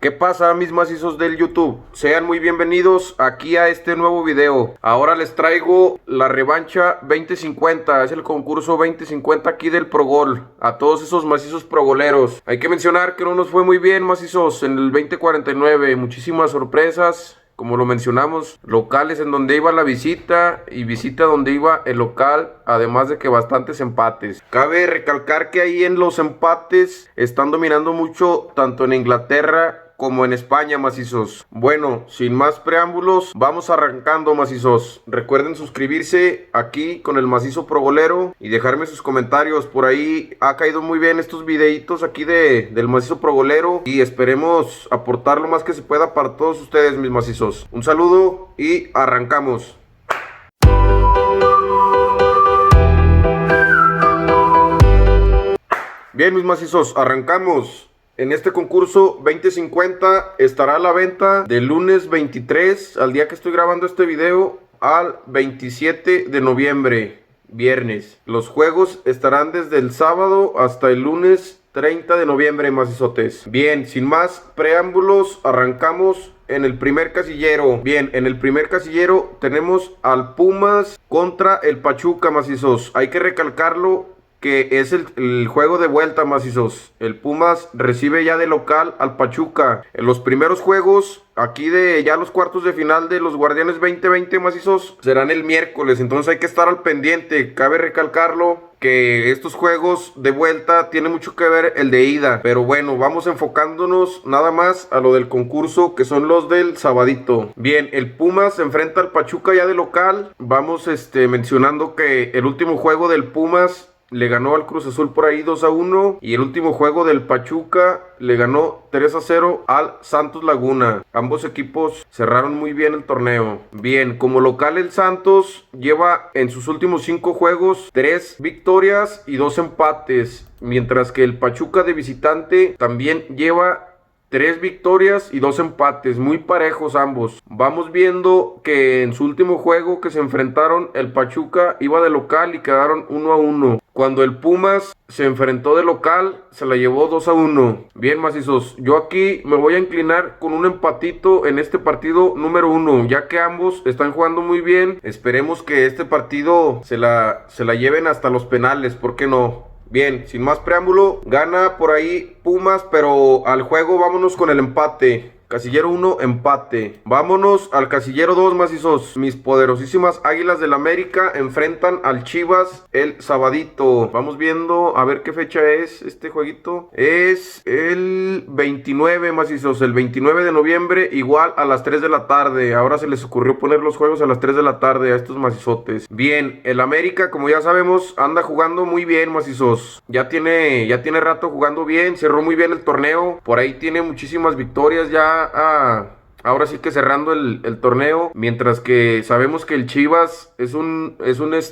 ¿Qué pasa, mis macizos del YouTube? Sean muy bienvenidos aquí a este nuevo video. Ahora les traigo la revancha 2050, es el concurso 2050 aquí del Progol. A todos esos macizos progoleros. Hay que mencionar que no nos fue muy bien, macizos, en el 2049. Muchísimas sorpresas, como lo mencionamos, locales en donde iba la visita y visita donde iba el local, además de que bastantes empates. Cabe recalcar que ahí en los empates están dominando mucho tanto en Inglaterra como en España, macizos. Bueno, sin más preámbulos, vamos arrancando, macizos. Recuerden suscribirse aquí con el macizo progolero y dejarme sus comentarios. Por ahí ha caído muy bien estos videitos aquí del macizo progolero y esperemos aportar lo más que se pueda para todos ustedes, mis macizos. Un saludo y arrancamos. Bien, mis macizos, arrancamos. En este concurso 2050 estará a la venta del lunes 23, al día que estoy grabando este video, al 27 de noviembre, viernes. Los juegos estarán desde el sábado hasta el lunes 30 de noviembre, macizotes. Bien, sin más preámbulos, arrancamos en el primer casillero. Bien, en el primer casillero tenemos al Pumas contra el Pachuca, macizos. Hay que recalcarlo que es el juego de vuelta, macizos. El Pumas recibe ya de local al Pachuca. En los primeros juegos, aquí de ya los cuartos de final de los Guardianes 2020, macizos, serán el miércoles. Entonces hay que estar al pendiente. Cabe recalcarlo que estos juegos de vuelta tienen mucho que ver el de ida. Pero bueno, vamos enfocándonos nada más a lo del concurso, que son los del sabadito. Bien, el Pumas se enfrenta al Pachuca ya de local. Vamos mencionando que el último juego del Pumas le ganó al Cruz Azul por ahí 2-1. Y el último juego del Pachuca le ganó 3-0 al Santos Laguna. Ambos equipos cerraron muy bien el torneo. Bien, como local el Santos lleva en sus últimos 5 juegos 3 victorias y 2 empates. Mientras que el Pachuca de visitante también lleva 3 victorias y 2 empates, muy parejos ambos. Vamos viendo que en su último juego que se enfrentaron, el Pachuca iba de local y quedaron 1-1. Cuando el Pumas se enfrentó de local, se la llevó 2-1. Bien, macizos, yo aquí me voy a inclinar con un empatito en este partido número 1, ya que ambos están jugando muy bien. Esperemos que este partido se la lleven hasta los penales, ¿por qué no? Bien, sin más preámbulo, gana por ahí Pumas, pero al juego vámonos con el empate. Casillero 1, empate. Vámonos al casillero 2, macizos. Mis poderosísimas Águilas del América enfrentan al Chivas el sabadito. Vamos viendo a ver qué fecha es este jueguito. Es el 29, macizos. El 29 de noviembre, igual a las 3 de la tarde. Ahora se les ocurrió poner los juegos a las 3 de la tarde a estos macizotes. Bien, el América, como ya sabemos, anda jugando muy bien, macizos. Ya tiene rato jugando bien. Cerró muy bien el torneo. Por ahí tiene muchísimas victorias ya. Ahora sí que cerrando el torneo, mientras que sabemos que el Chivas es un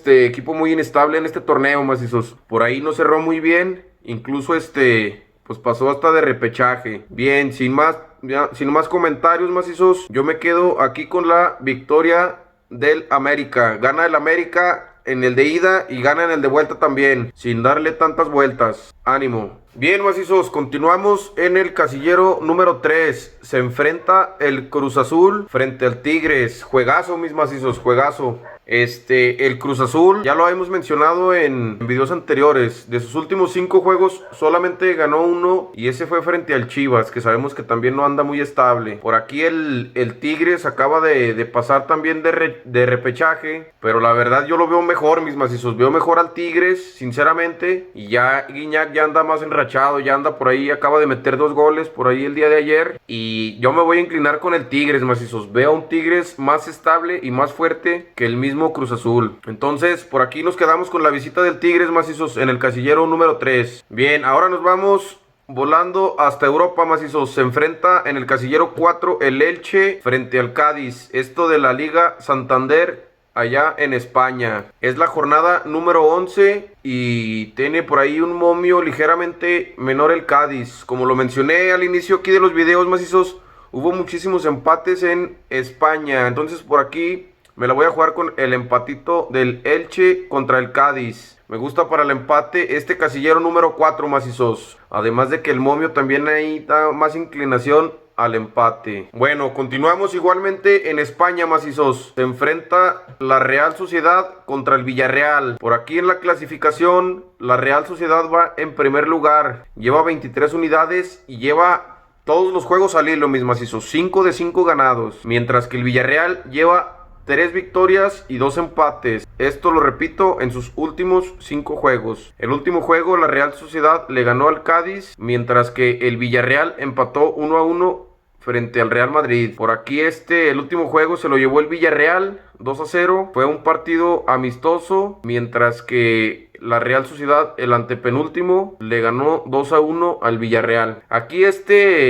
equipo muy inestable en este torneo, macizos. Por ahí no cerró muy bien, incluso pues pasó hasta de repechaje. Bien, sin más comentarios, macizos, yo me quedo aquí con la victoria del América. Gana el América en el de ida y gana en el de vuelta también, sin darle tantas vueltas. Ánimo. Bien, macizos, continuamos en el casillero número 3. Se enfrenta el Cruz Azul frente al Tigres. Juegazo, mis macizos, juegazo. El Cruz Azul, ya lo hemos mencionado en videos anteriores. De sus últimos 5 juegos, solamente ganó 1. Y ese fue frente al Chivas, que sabemos que también no anda muy estable. Por aquí el Tigres acaba de pasar también de repechaje. Pero la verdad yo lo veo mejor, mis macizos. Veo mejor al Tigres, sinceramente. Y ya Guiñac ya anda más enrachado. Ya anda por ahí, acaba de meter 2 goles por ahí el día de ayer. Y yo me voy a inclinar con el Tigres, macizos. Veo a un Tigres más estable y más fuerte que el mismo Cruz Azul. Entonces, por aquí nos quedamos con la visita del Tigres, macizos, en el casillero número 3. Bien, ahora nos vamos volando hasta Europa, macizos. Se enfrenta en el casillero 4 el Elche frente al Cádiz. Esto de la Liga Santander allá en España. Es la jornada número 11 y tiene por ahí un momio ligeramente menor el Cádiz. Como lo mencioné al inicio aquí de los videos, macizos, hubo muchísimos empates en España. Entonces por aquí me la voy a jugar con el empatito del Elche contra el Cádiz. Me gusta para el empate este casillero número 4, macizos. Además de que el momio también ahí da más inclinación al empate. Bueno, continuamos igualmente en España, macizos. Se enfrenta la Real Sociedad contra el Villarreal. Por aquí en la clasificación, la Real Sociedad va en primer lugar. Lleva 23 unidades y lleva todos los juegos al hilo, mis macizos. 5 de 5 ganados. Mientras que el Villarreal lleva 3 victorias y 2 empates. Esto lo repito en sus últimos 5 juegos. El último juego la Real Sociedad le ganó al Cádiz, mientras que el Villarreal empató 1-1 frente al Real Madrid. Por aquí el último juego se lo llevó el Villarreal 2-0. Fue un partido amistoso, mientras que la Real Sociedad, el antepenúltimo, le ganó 2-1 al Villarreal. Aquí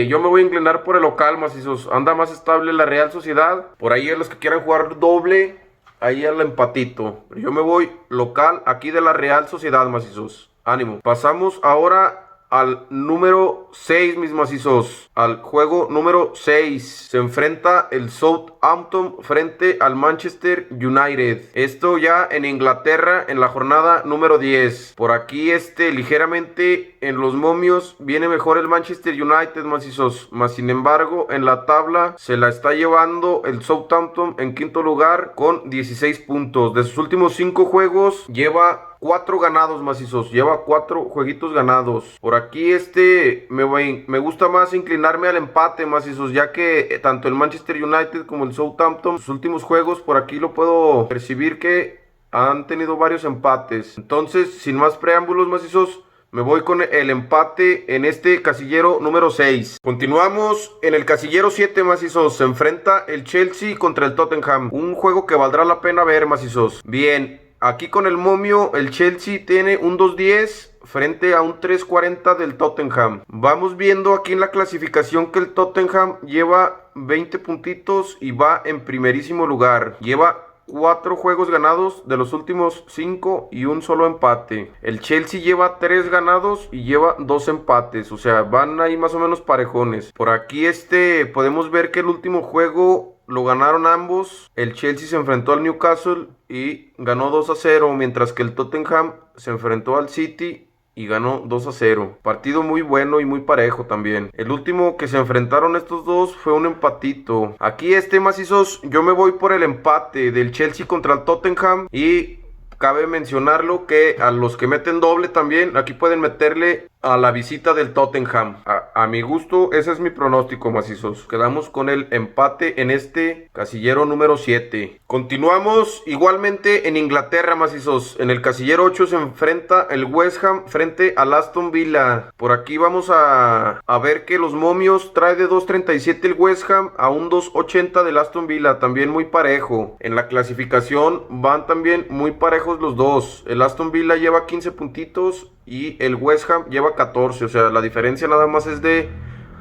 yo me voy a inclinar por el local, macizos. Anda más estable la Real Sociedad. Por ahí a los que quieran jugar doble, ahí al empatito. Yo me voy local aquí de la Real Sociedad, macizos. Ánimo. Pasamos ahora al número 6, mis macizos. Al juego número 6. Se enfrenta el Southampton frente al Manchester United. Esto ya en Inglaterra en la jornada número 10. Por aquí ligeramente en los momios viene mejor el Manchester United, macizos. Más sin embargo en la tabla se la está llevando el Southampton en quinto lugar con 16 puntos. De sus últimos 5 juegos lleva 4 ganados, macizos. Lleva 4 jueguitos ganados. Por aquí me gusta más inclinarme al empate, macizos, ya que tanto el Manchester United como el Southampton, sus últimos juegos, por aquí lo puedo percibir que han tenido varios empates. Entonces, sin más preámbulos, macizos, me voy con el empate en este casillero número 6. Continuamos en el casillero 7, macizos. Se enfrenta el Chelsea contra el Tottenham. Un juego que valdrá la pena ver, macizos. Bien, aquí con el momio, el Chelsea tiene un 2.10 frente a un 3.40 del Tottenham. Vamos viendo aquí en la clasificación que el Tottenham lleva 20 puntitos y va en primerísimo lugar. Lleva 4 juegos ganados de los últimos 5 y un solo empate. El Chelsea lleva 3 ganados y lleva 2 empates. O sea, van ahí más o menos parejones. Por aquí podemos ver que el último juego lo ganaron ambos. El Chelsea se enfrentó al Newcastle y ganó 2-0, mientras que el Tottenham se enfrentó al City y ganó 2-0. Partido muy bueno y muy parejo también. El último que se enfrentaron estos dos fue un empatito. Aquí macizos, yo me voy por el empate del Chelsea contra el Tottenham. Y cabe mencionarlo que a los que meten doble también, aquí pueden meterle a la visita del Tottenham. A mi gusto, ese es mi pronóstico, macizos. Quedamos con el empate en este casillero número 7. Continuamos igualmente en Inglaterra, macizos. En el casillero 8 se enfrenta el West Ham frente al Aston Villa. Por aquí vamos a ver que los momios trae de 2.37 el West Ham a un 2.80 del Aston Villa. También muy parejo. En la clasificación van también muy parejos los dos. El Aston Villa lleva 15 puntitos y el West Ham lleva 14, o sea, la diferencia nada más es de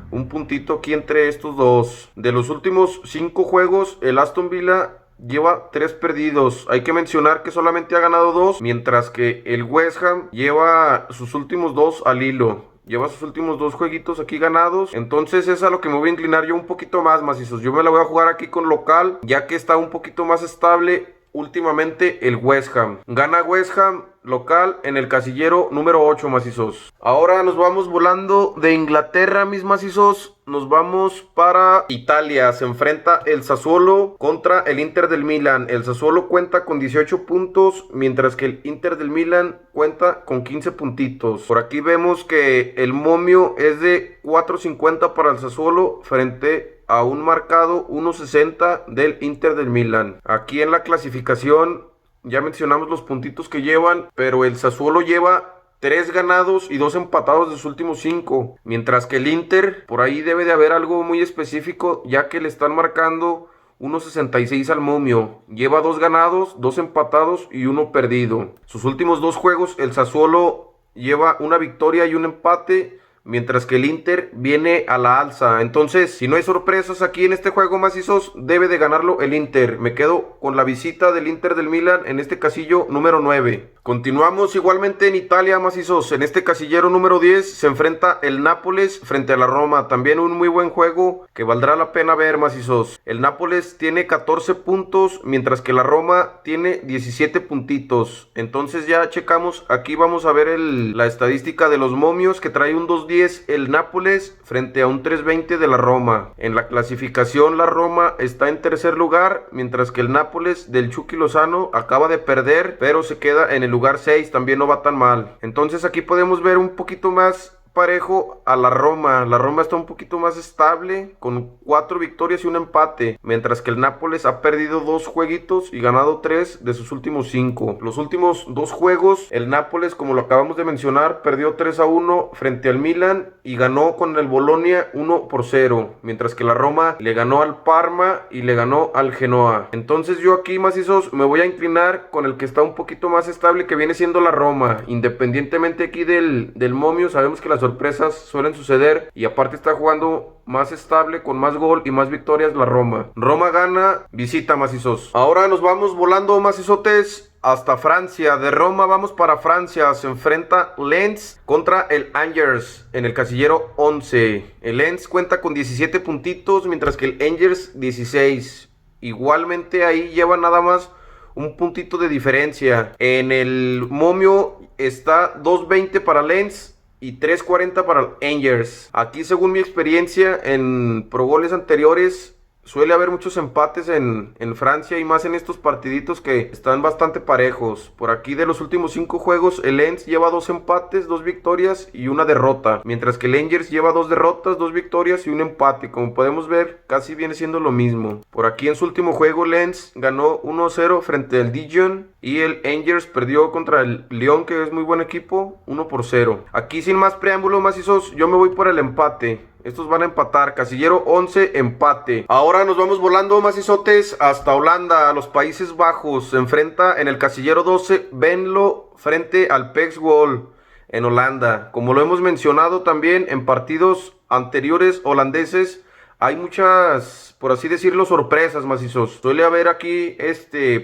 un puntito aquí entre estos dos. De los últimos 5 juegos, el Aston Villa lleva 3 perdidos. Hay que mencionar que solamente ha ganado 2, mientras que el West Ham lleva sus últimos 2 al hilo. Lleva sus últimos 2 jueguitos aquí ganados. Entonces es a lo que me voy a inclinar yo un poquito más, macizos. Yo me la voy a jugar aquí con local, ya que está un poquito más estable últimamente el West Ham. Gana West Ham local en el casillero número 8, macizos. Ahora nos vamos volando de Inglaterra, mis macizos. Nos vamos para Italia. Se enfrenta el Sassuolo contra el Inter del Milan. El Sassuolo cuenta con 18 puntos, mientras que el Inter del Milan cuenta con 15 puntitos. Por aquí vemos que el momio es de 4.50 para el Sassuolo frente a un marcado 1.60 del Inter del Milan. Aquí en la clasificación ya mencionamos los puntitos que llevan, pero el Sassuolo lleva 3 ganados y 2 empatados de sus últimos 5, mientras que el Inter, por ahí debe de haber algo muy específico, ya que le están marcando 1.66 al momio. Lleva 2 ganados, 2 empatados y 1 perdido. Sus últimos 2 juegos, el Sassuolo lleva una victoria y un empate, mientras que el Inter viene a la alza. Entonces, si no hay sorpresas aquí en este juego, macizos, debe de ganarlo el Inter. Me quedo con la visita del Inter del Milan en este casillo número 9. Continuamos igualmente en Italia, macizos. En este casillero número 10 se enfrenta el Nápoles frente a la Roma. También un muy buen juego que valdrá la pena ver, macizos. El Nápoles tiene 14 puntos, mientras que la Roma tiene 17 puntitos. Entonces ya checamos, aquí vamos a ver la estadística de los momios, que trae un 2.10 el Nápoles frente a un 3.20 de la Roma. En la clasificación la Roma está en tercer lugar, mientras que el Nápoles del Chucky Lozano acaba de perder, pero se queda en el lugar 6, también no va tan mal. Entonces aquí podemos ver un poquito más parejo a la Roma. La Roma está un poquito más estable, con 4 victorias y un empate, mientras que el Nápoles ha perdido 2 jueguitos y ganado 3 de sus últimos 5. Los últimos 2 juegos, el Nápoles, como lo acabamos de mencionar, perdió 3-1 frente al Milan y ganó con el Bolonia 1-0, mientras que la Roma le ganó al Parma y le ganó al Genoa. Entonces yo aquí, macizos, me voy a inclinar con el que está un poquito más estable, que viene siendo la Roma. Independientemente aquí del momio, sabemos que las sorpresas suelen suceder y aparte está jugando más estable, con más gol y más victorias la Roma. Roma gana, visita, macizos. Ahora nos vamos volando, macizotes, hasta Francia. De Roma vamos para Francia. Se enfrenta Lens contra el Angers en el casillero 11. El Lens cuenta con 17 puntitos, mientras que el Angers 16. Igualmente ahí lleva nada más un puntito de diferencia. En el momio está 2.20 para Lens y 3.40 para Angers. Aquí, según mi experiencia en Pro Goles anteriores, suele haber muchos empates en Francia, y más en estos partiditos que están bastante parejos. Por aquí, de los últimos 5 juegos, el Lens lleva 2 empates, 2 victorias y una derrota, mientras que el Angers lleva 2 derrotas, 2 victorias y un empate. Como podemos ver, casi viene siendo lo mismo. Por aquí, en su último juego, Lens ganó 1-0 frente al Dijon y el Angers perdió contra el Lyon, que es muy buen equipo, 1-0. Aquí, sin más preámbulos, macizos, yo me voy por el empate. Estos van a empatar. Casillero 11, empate. Ahora nos vamos volando, macizotes, hasta Holanda, a los Países Bajos. Se enfrenta en el casillero 12 Venlo frente al PEC Zwolle en Holanda. Como lo hemos mencionado también en partidos anteriores holandeses, hay muchas, por así decirlo, sorpresas, macizos. Suele haber aquí,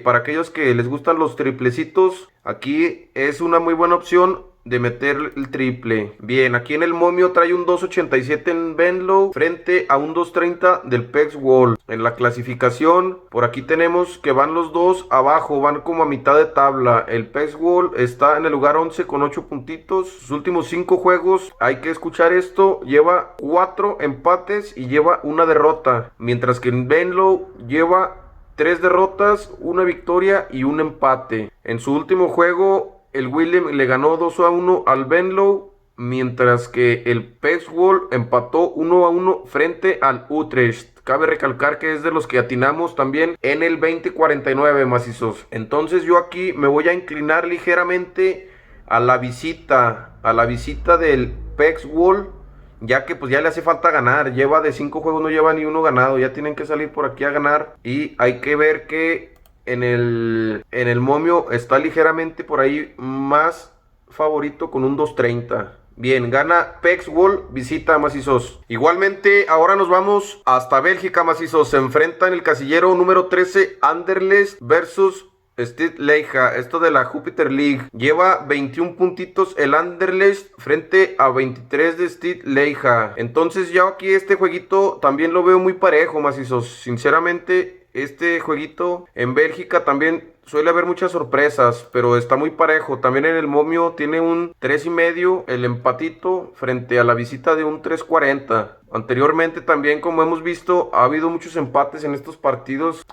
para aquellos que les gustan los triplecitos, aquí es una muy buena opción de meter el triple. Bien, aquí en el momio trae un 2.87 en Venlo frente a un 2.30 del PEC Zwolle. En la clasificación, por aquí tenemos que van los dos abajo, van como a mitad de tabla. El PEC Zwolle está en el lugar 11 con 8 puntitos. Sus últimos 5 juegos, hay que escuchar esto, lleva 4 empates y lleva una derrota, mientras que en Venlo lleva 3 derrotas, una victoria y un empate. En su último juego, el Willem le ganó 2-1 al Venlo, mientras que el PEC Zwolle empató 1-1 frente al Utrecht. Cabe recalcar que es de los que atinamos también en el 2049, macizos. Entonces yo aquí me voy a inclinar ligeramente a la visita del PEC Zwolle, ya que pues ya le hace falta ganar. Lleva de 5 juegos, no lleva ni uno ganado. Ya tienen que salir por aquí a ganar, y hay que ver que en el momio está ligeramente por ahí más favorito con un 2.30. Bien, gana PEC Zwolle, visita, macizos. Igualmente, ahora nos vamos hasta Bélgica, macizos. Se enfrenta en el casillero número 13 Anderlecht versus Stade Lieja, esto de la Jupiter League. Lleva 21 puntitos el Anderlecht frente a 23 de Stade Lieja. Entonces ya aquí este jueguito también lo veo muy parejo, macizos. Sinceramente, este jueguito en Bélgica también suele haber muchas sorpresas, pero está muy parejo. También en el momio tiene un 3.5 el empatito frente a la visita de un 3.40. Anteriormente también, como hemos visto, ha habido muchos empates en estos partidos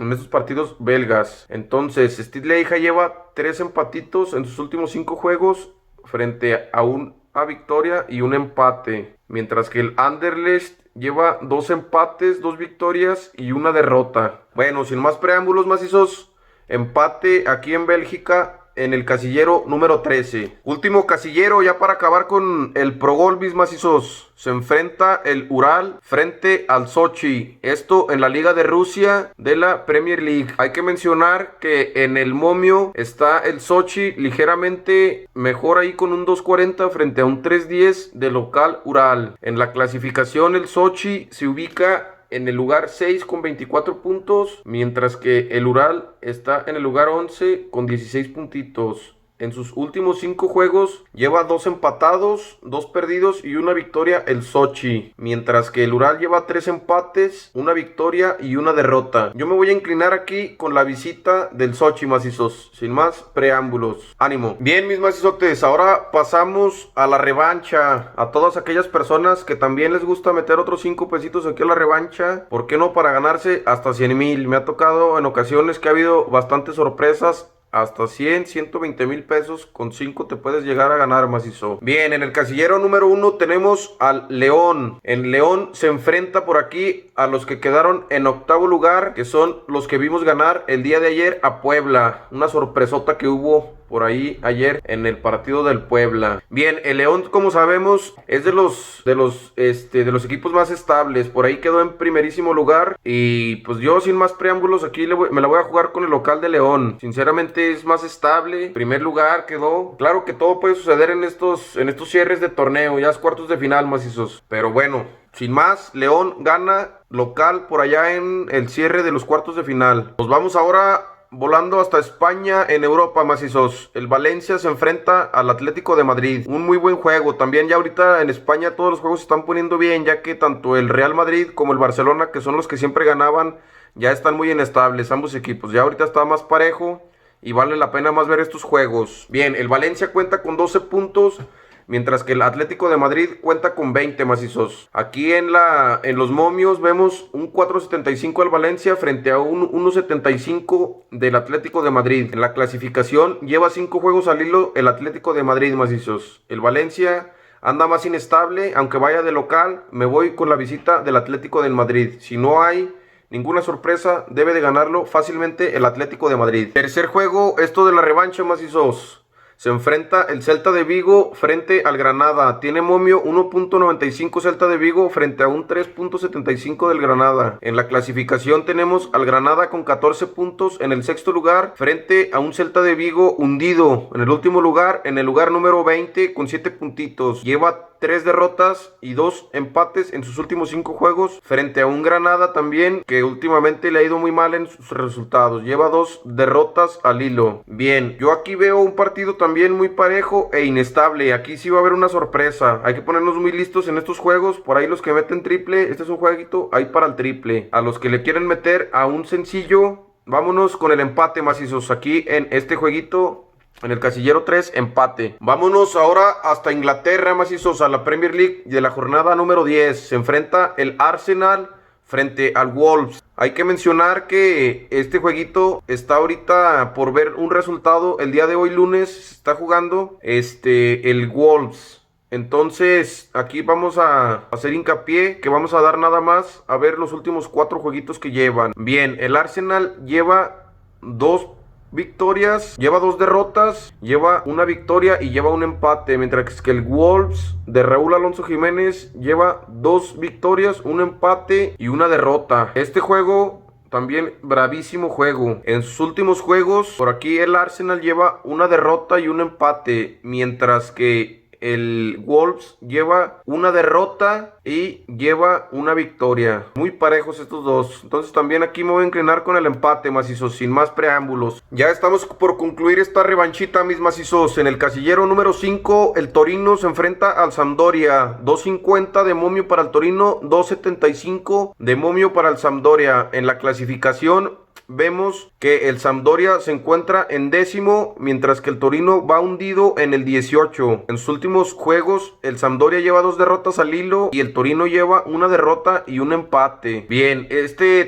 belgas. Entonces, Stade Lieja lleva 3 empatitos en sus últimos 5 juegos frente a una victoria y un empate, mientras que el Anderlecht lleva 2 empates, 2 victorias y una derrota. Bueno, sin más preámbulos, macizos, empate aquí en Bélgica en el casillero número 13. Último casillero ya para acabar con el Pro Gol, mis macizos. Se enfrenta el Ural frente al Sochi. Esto en la Liga de Rusia de la Premier League. Hay que mencionar que en el momio está el Sochi ligeramente mejor ahí con un 2.40 frente a un 3.10 de local Ural. En la clasificación el Sochi se ubica en el lugar 6 con 24 puntos, mientras que el Ural está en el lugar 11 con 16 puntitos. En sus últimos 5 juegos lleva 2 empatados, 2 perdidos y una victoria el Sochi. Mientras que el Ural lleva 3 empates, una victoria y una derrota. Yo me voy a inclinar aquí con la visita del Sochi, macizos. Sin más preámbulos. ¡Ánimo! Bien, mis macizotes, ahora pasamos a la revancha. A todas aquellas personas que también les gusta meter otros 5 pesitos aquí a la revancha. ¿Por qué no? Para ganarse hasta 100,000. Me ha tocado en ocasiones que ha habido bastantes sorpresas. Hasta 100, 120 mil pesos con 5 te puedes llegar a ganar, macizo. Bien, en el casillero número 1 tenemos al León. En León se enfrenta por aquí a los que quedaron en octavo lugar, que son los que vimos ganar el día de ayer a Puebla. Una sorpresota que hubo por ahí ayer en el partido del Puebla. Bien, el León, como sabemos, es de los equipos más estables. Por ahí quedó en primerísimo lugar. Y pues yo, sin más preámbulos, aquí me la voy a jugar con el local de León. Sinceramente es más estable. Primer lugar quedó. Claro que todo puede suceder en estos cierres de torneo. Ya es cuartos de final, macizos. Pero bueno, sin más, León gana local por allá en el cierre de los cuartos de final. Nos vamos ahora volando hasta España, en Europa, macizos. El Valencia se enfrenta al Atlético de Madrid. Un muy buen juego. También ya ahorita en España todos los juegos se están poniendo bien, ya que tanto el Real Madrid como el Barcelona, que son los que siempre ganaban, ya están muy inestables ambos equipos. Ya ahorita está más parejo y vale la pena más ver estos juegos. Bien, el Valencia cuenta con 12 puntos, mientras que el Atlético de Madrid cuenta con 20, macizos. Aquí en los momios vemos un 4.75 al Valencia frente a un 1.75 del Atlético de Madrid. En la clasificación lleva 5 juegos al hilo el Atlético de Madrid, macizos. El Valencia anda más inestable, aunque vaya de local. Me voy con la visita del Atlético de Madrid. Si no hay ninguna sorpresa, debe de ganarlo fácilmente el Atlético de Madrid. Tercer juego, esto de la revancha, macizos. Se enfrenta el Celta de Vigo frente al Granada. Tiene momio 1.95 Celta de Vigo frente a un 3.75 del Granada. En la clasificación tenemos al Granada con 14 puntos en el sexto lugar frente a un Celta de Vigo hundido en el último lugar, en el lugar número 20 con 7 puntitos. Lleva 3 derrotas y 2 empates en sus últimos 5 juegos frente a un Granada también que últimamente le ha ido muy mal en sus resultados. Lleva 2 derrotas al hilo. Bien, yo aquí veo un partido también muy parejo e inestable. Aquí sí va a haber una sorpresa. Hay que ponernos muy listos en estos juegos. Por ahí los que meten triple, este es un jueguito ahí para el triple. A los que le quieren meter a un sencillo, vámonos con el empate, macizos. Aquí en este jueguito, en el casillero 3, empate. Vámonos ahora hasta Inglaterra, macizos, a la Premier League de la jornada número 10. Se enfrenta el Arsenal frente al Wolves. Hay que mencionar que este jueguito está ahorita por ver un resultado. El día de hoy, lunes, se está jugando el Wolves. Entonces, aquí vamos a hacer hincapié que vamos a dar nada más a ver los últimos 4 jueguitos que llevan. Bien, el Arsenal lleva 2 victorias, lleva 2 derrotas, lleva una victoria y lleva un empate, mientras que el Wolves de Raúl Alonso Jiménez lleva 2 victorias, un empate y una derrota. Este juego también bravísimo juego. En sus últimos juegos, por aquí el Arsenal lleva una derrota y un empate, mientras que el Wolves lleva una derrota y lleva una victoria. Muy parejos estos dos. Entonces también aquí me voy a inclinar con el empate, macizos, sin más preámbulos. Ya estamos por concluir esta revanchita, mis macizos. En el casillero número 5, el Torino se enfrenta al Sampdoria. 2.50 de momio para el Torino, 2.75 de momio para el Sampdoria. En la clasificación vemos que el Sampdoria se encuentra en 10º, mientras que el Torino va hundido en el 18. En sus últimos juegos, el Sampdoria lleva 2 derrotas al hilo y el Torino lleva una derrota y un empate. Bien,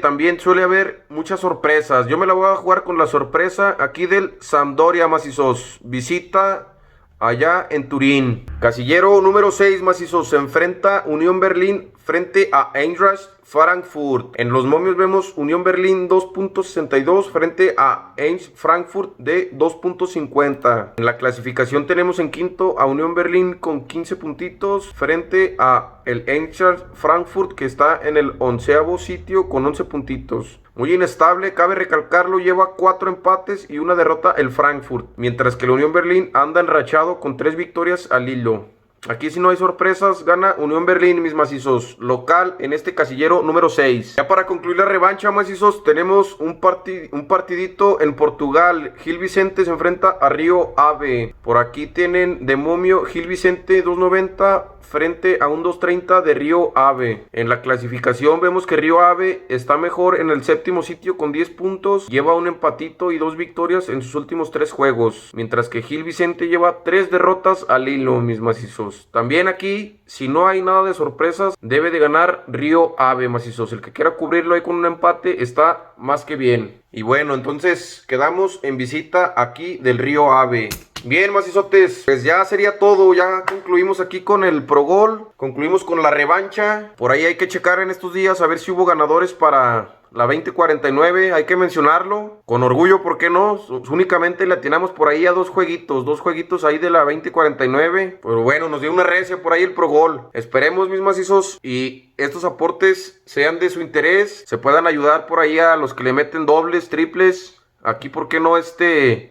también suele haber muchas sorpresas. Yo me la voy a jugar con la sorpresa aquí del Sampdoria, macizos. Visita allá en Turín. Casillero número 6, macizos. Se enfrenta Unión Berlín frente a Eintracht Frankfurt. En los momios vemos Unión Berlín 2.62 frente a Eintracht Frankfurt de 2.50. En la clasificación tenemos en quinto a Unión Berlín con 15 puntitos frente a el Eintracht Frankfurt, que está en el 11º sitio con 11 puntitos. Muy inestable, cabe recalcarlo, lleva 4 empates y una derrota el Frankfurt, mientras que la Unión Berlín anda enrachado con 3 victorias al hilo. Aquí si no hay sorpresas, gana Unión Berlín, mis macizos, local en este casillero número 6. Ya para concluir la revancha, macizos, tenemos un partidito en Portugal. Gil Vicente se enfrenta a Río Ave. Por aquí tienen de momio Gil Vicente 2.90 frente a un 2.30 de Río Ave. En la clasificación vemos que Río Ave está mejor en el 7º sitio con 10 puntos. Lleva un empatito y 2 victorias en sus últimos 3 juegos. Mientras que Gil Vicente lleva 3 derrotas al hilo, mis macizos. También aquí, si no hay nada de sorpresas, debe de ganar Río Ave, macizos. El que quiera cubrirlo ahí con un empate está más que bien. Y bueno, entonces quedamos en visita aquí del Río Ave. Bien, macizotes, pues ya sería todo. Ya concluimos aquí con el Pro Gol. Concluimos con la revancha. Por ahí hay que checar en estos días a ver si hubo ganadores para la 2049, hay que mencionarlo. Con orgullo, ¿por qué no? Únicamente le atinamos por ahí a dos jueguitos ahí de la 2049. Pero bueno, nos dio una recia por ahí el Pro Gol. Esperemos, mis macizos, y estos aportes sean de su interés. Se puedan ayudar por ahí a los que le meten dobles, triples. Aquí, ¿por qué no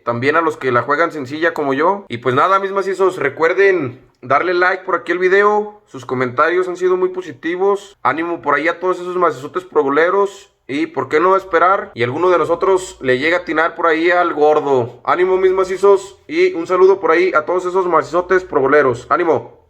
también a los que la juegan sencilla como yo? Y pues nada, mis macizos, recuerden darle like por aquí al video. Sus comentarios han sido muy positivos. Ánimo por ahí a todos esos macizotes progoleros. Y por qué no esperar y alguno de nosotros le llega a atinar por ahí al gordo. Ánimo, mis macizos, y un saludo por ahí a todos esos macizotes progoleros. Ánimo.